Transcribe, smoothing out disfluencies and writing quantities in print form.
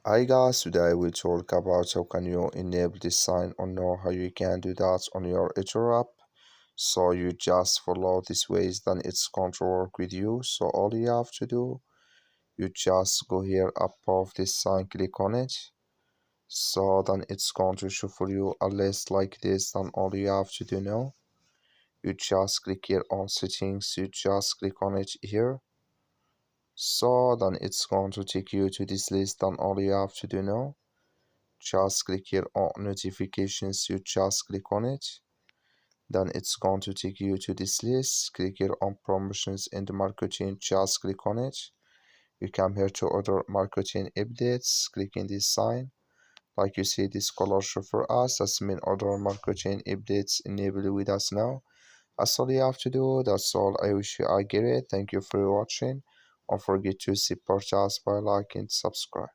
Hi guys, today we'll talk about how can you enable this sign or know how you can do that on your eToro app. So you just follow these ways, then it's going to work with you. So all you have to do, you just go here above this sign, click on it. So then it's going to show for you a list like this. Then all you have to do now, you just click here on settings, you just click on it here. So then it's going to take you to this list. Then all you have to do now, just click here on notifications, you just click on it, then it's going to take you to this list. Click here on promotions and marketing, just click on it. You come here to other marketing updates, click in this sign. Like you see this color show for us, that's mean other marketing updates enabled with us now. That's all you have to do. That's all. I wish you a great. Thank you for watching. Don't forget to support us by liking and subscribe.